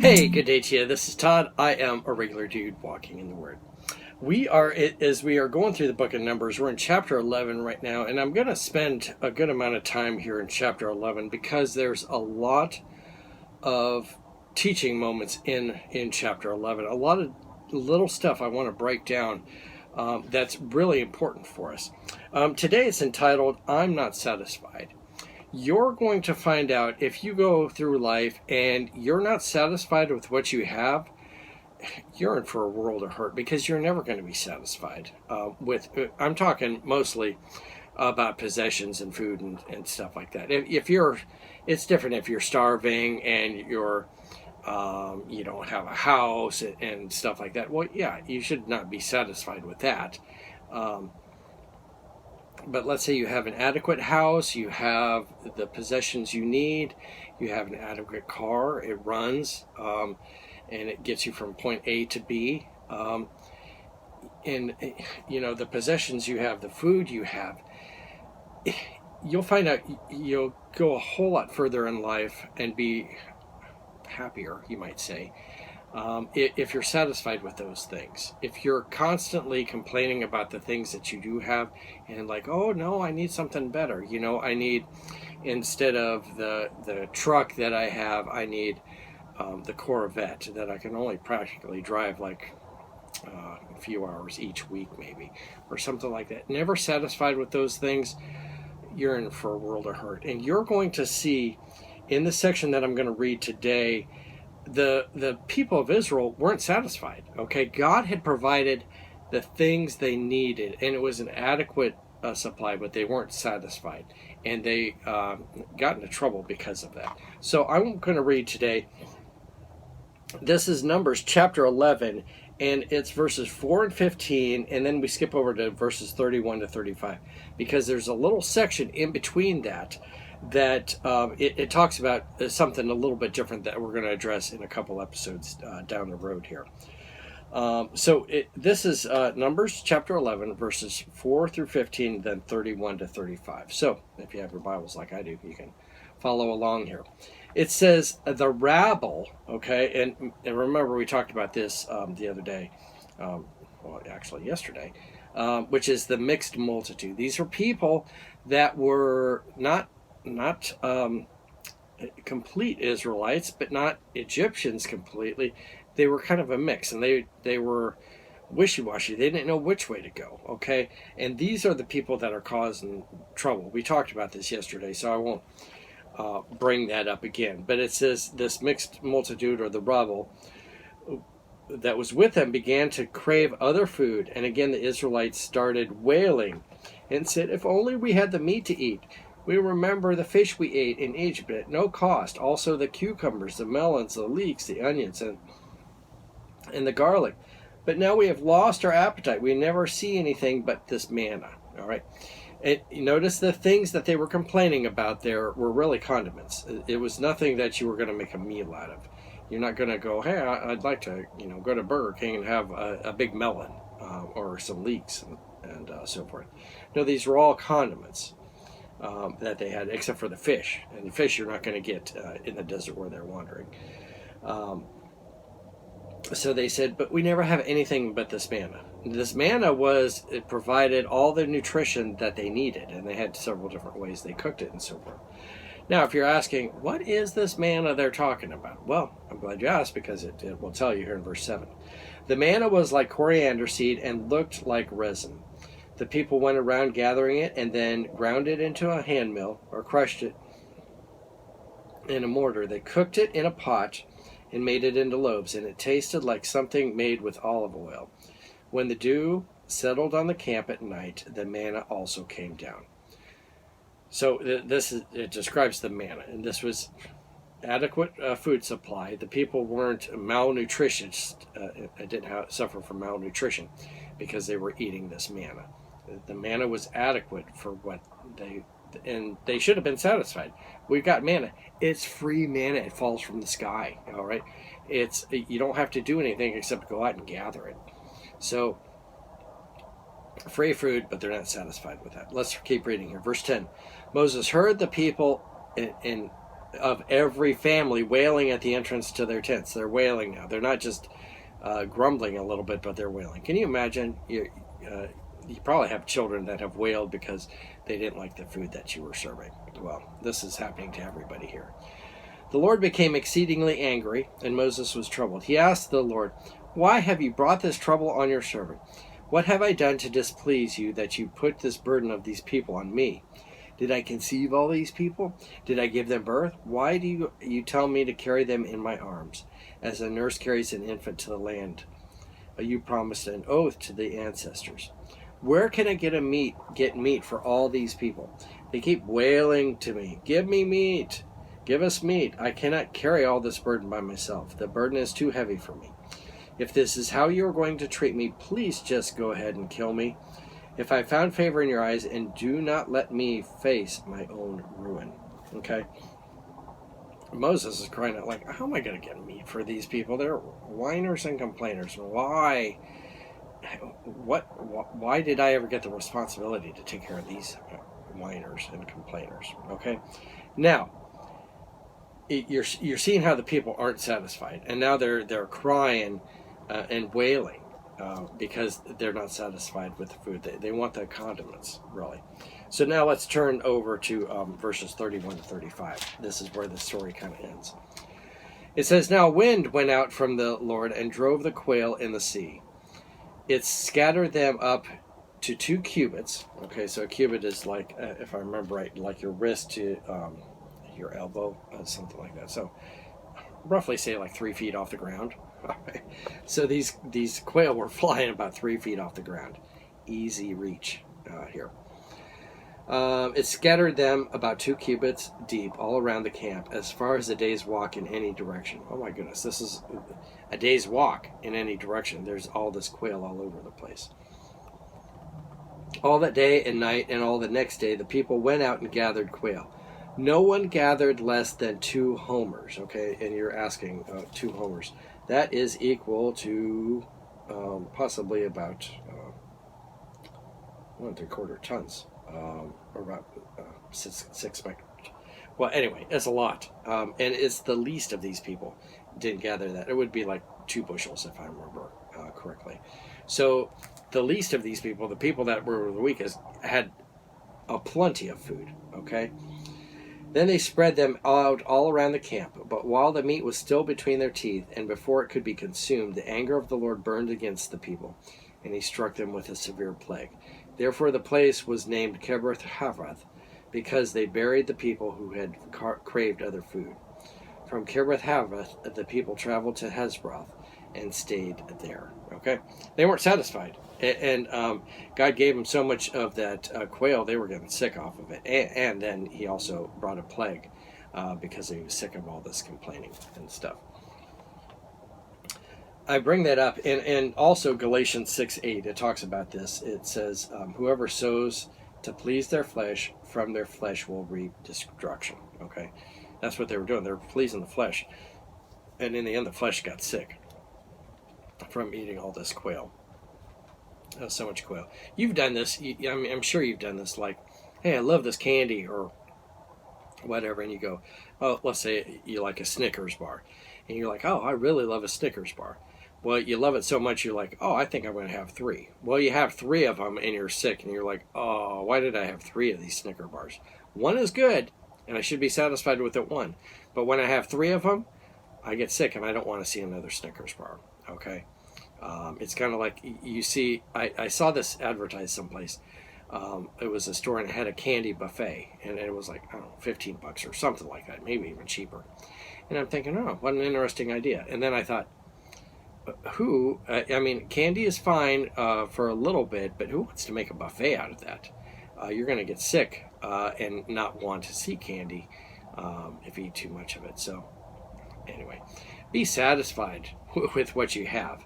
Hey, good day to you. This is Todd. I am a regular dude walking in the Word. As we are going through the book of Numbers, we're in chapter 11 right now, and I'm going to spend a good amount of time here in chapter 11 because there's a lot of teaching moments in chapter 11. A lot of little stuff I want to break down that's really important for us. Today it's entitled, I'm Not Satisfied. You're going to find out if you go through life and you're not satisfied with what you have, you're in for a world of hurt because you're never going to be satisfied I'm talking mostly about possessions and food and stuff like that. It's different if you're starving and you don't have a house and stuff like that. Well, yeah, you should not be satisfied with that. But let's say you have an adequate house, you have the possessions you need, you have an adequate car, it runs, and it gets you from point A to B. The possessions you have, the food you have, you'll find out you'll go a whole lot further in life and be happier, you might say, if you're satisfied with those things. If you're constantly complaining about the things that you do have and like, oh no, I need something better. I need, instead of the truck that I have, I need the Corvette that I can only practically drive like a few hours each week maybe, or something like that. Never satisfied with those things, you're in for a world of hurt. And you're going to see in the section that I'm going to read today, the people of Israel weren't satisfied. Okay, God had provided the things they needed, and it was an adequate supply, but they weren't satisfied, and they got into trouble because of that. So I'm going to read today. This is Numbers chapter 11, and it's verses 4 and 15, and then we skip over to verses 31 to 35, because there's a little section in between that it talks about something a little bit different that we're going to address in a couple episodes down the road here. This is Numbers chapter 11, verses 4 through 15, then 31 to 35. So if you have your Bibles like I do, you can follow along here. It says the rabble, okay, and remember we talked about this the other day, actually yesterday, which is the mixed multitude. These are people that were not complete Israelites, but not Egyptians completely. They were kind of a mix, and they were wishy-washy. They didn't know which way to go, okay? And these are the people that are causing trouble. We talked about this yesterday, so I won't bring that up again. But it says this mixed multitude, or the rabble, that was with them began to crave other food. And again, the Israelites started wailing and said, if only we had the meat to eat. We remember the fish we ate in Egypt at no cost, also the cucumbers, the melons, the leeks, the onions, and the garlic. But now we have lost our appetite. We never see anything but this manna. All right. Notice the things that they were complaining about there were really condiments. It was nothing that you were going to make a meal out of. You're not going to go, hey, I'd like to go to Burger King and have a big melon or some leeks and so forth. No, these were all condiments. That they had, except for the fish. And the fish you're not going to get in the desert where they're wandering. So they said, but we never have anything but this manna. This manna it provided all the nutrition that they needed, and they had several different ways they cooked it and so forth. Now, if you're asking, what is this manna they're talking about? Well, I'm glad you asked, because it will tell you here in verse 7. The manna was like coriander seed and looked like resin. The people went around gathering it and then ground it into a hand mill, or crushed it in a mortar. They cooked it in a pot and made it into loaves, and it tasted like something made with olive oil. When the dew settled on the camp at night, the manna also came down. So it describes the manna, and this was adequate food supply. The people weren't malnutritious, didn't suffer from malnutrition because they were eating this manna. The manna was adequate for what they should have been satisfied. We've got manna. It's free manna. It falls from the sky. All right. You don't have to do anything except go out and gather it. So free food, but they're not satisfied with that. Let's keep reading here. Verse 10. Moses heard the people, and of every family wailing at the entrance to their tents. They're wailing now. They're not just grumbling a little bit, but they're wailing. Can you imagine? You probably have children that have wailed because they didn't like the food that you were serving. Well, this is happening to everybody here. The Lord became exceedingly angry, and Moses was troubled. He asked the Lord, "Why have you brought this trouble on your servant? What have I done to displease you that you put this burden of these people on me? Did I conceive all these people? Did I give them birth? Why do you tell me to carry them in my arms, as a nurse carries an infant to the land? You promised an oath to the ancestors. Where can I get meat for all these people? They keep wailing to me, 'Give me meat! Give us meat! I cannot carry all this burden by myself. The burden is too heavy for me. If this is how you are going to treat me, please just go ahead and kill me. If I found favor in your eyes, and do not let me face my own ruin.'" Okay? Moses is crying out like, how am I going to get meat for these people? They're whiners and complainers. Why did I ever get the responsibility to take care of these whiners and complainers? Okay? Now, you're seeing how the people aren't satisfied, and now they're crying and wailing because they're not satisfied with the food. They want the condiments, really. So now let's turn over to verses 31 to 35. This is where the story kind of ends. It says, "Now a wind went out from the Lord and drove the quail in the sea. It scattered them up to 2 cubits." Okay, so a cubit is like, if I remember right, like your wrist to your elbow, something like that. So roughly say like 3 feet off the ground. So these quail were flying about 3 feet off the ground. Easy reach here. It scattered them about 2 cubits deep all around the camp, as far as a day's walk in any direction. Oh my goodness, this is a day's walk in any direction. There's all this quail all over the place. All that day and night and all the next day, the people went out and gathered quail. No one gathered less than 2 homers, okay? And you're asking 2 homers. That is equal to possibly about 1 3/4 tons, or about 6 metric. Well, anyway, it's a lot. And it's the least of these people didn't gather that. It would be like 2 bushels, if I remember correctly. So the least of these people, the people that were the weakest, had a plenty of food, okay? Then they spread them out all around the camp. But while the meat was still between their teeth, and before it could be consumed, the anger of the Lord burned against the people, and he struck them with a severe plague. Therefore the place was named Kibroth Hattaavah, because they buried the people who had craved other food. From Kibroth Hattaavah, the people traveled to Hezroth and stayed there. Okay, they weren't satisfied, and God gave them so much of that quail, they were getting sick off of it. And then he also brought a plague because he was sick of all this complaining and stuff. I bring that up, and also Galatians 6:8, it talks about this. It says, "Whoever sows to please their flesh, from their flesh will reap destruction." Okay, that's what they were doing. They were pleasing the flesh, and in the end, the flesh got sick from eating all this quail. So much quail. You've done this. I'm sure you've done this. Like, hey, I love this candy or whatever, and you go, oh, let's say you like a Snickers bar, and you're like, oh, I really love a Snickers bar. Well, you love it so much, you're like, oh, I think I'm going to have 3. Well, you have 3 of them, and you're sick, and you're like, oh, why did I have 3 of these Snicker bars? 1 is good, and I should be satisfied with it 1. But when I have 3 of them, I get sick, and I don't want to see another Snickers bar, okay? It's kind of like, you see, I saw this advertised someplace. It was a store, and it had a candy buffet, and it was like, I don't know, $15 or something like that, maybe even cheaper. And I'm thinking, oh, what an interesting idea. And then I thought, I mean, candy is fine for a little bit, but who wants to make a buffet out of that? You're going to get sick and not want to see candy if you eat too much of it. So anyway, be satisfied with what you have,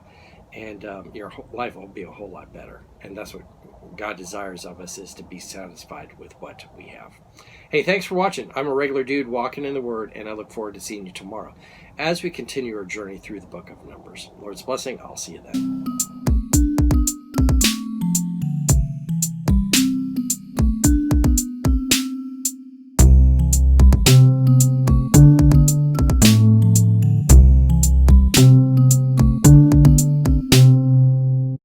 and your life will be a whole lot better. And that's what God desires of us, is to be satisfied with what we have. Hey, thanks for watching. I'm a regular dude walking in the Word, and I look forward to seeing you tomorrow as we continue our journey through the book of Numbers. Lord's blessing. I'll see you then.